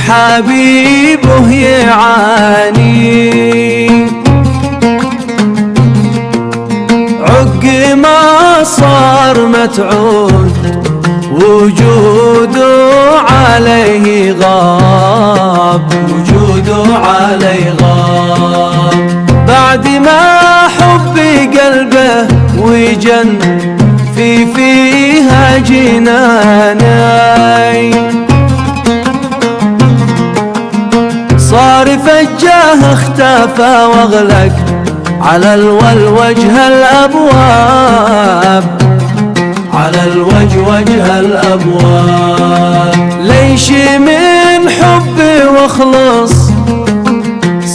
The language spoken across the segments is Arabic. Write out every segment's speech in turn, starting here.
حبيبه يعاني، عق ما صار متعود وجوده عليه غاب، وجوده عليه غاب. بعد ما حب قلبه وجن فيها جناني، صار فجاه اختفى واغلق على الوجه الابواب، على وجه الابواب. ليش من حبي واخلص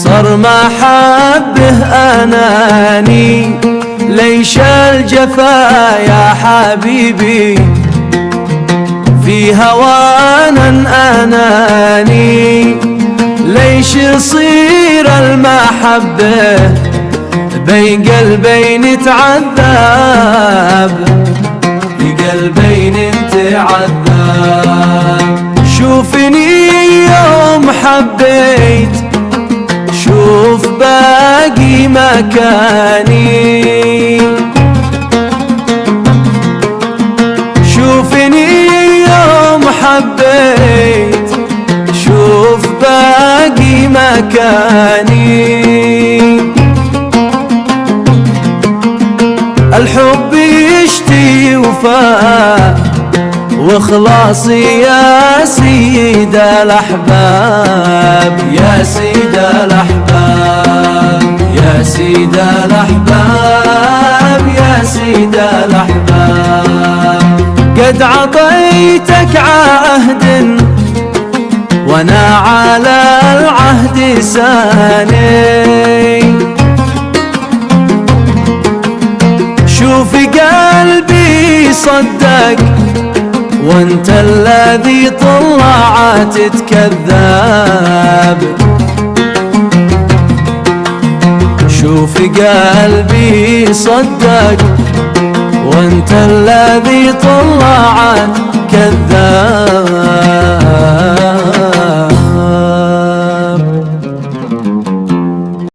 صار ما حبه اناني، ليش الجفا يا حبيبي في هوانا اناني، ليش يصير المحبة بين قلبين تعذب، بقلبين تعذب. شوفني يوم حبيت شوف باقي مكاني، شوفني يوم حبيت شوف باقي مكاني. الحب يشتي وفاء واخلاصي يا سيد الأحباب، يا سيد الأحباب، يا سيد الأحباب، يا سيد الأحباب. قد عطيتك عهد وانا على العهد ساني، شوف قلبي صدق وانت الذي طلعت تكذب، شوف قلبي صدق وانت الذي طلعت كذاب.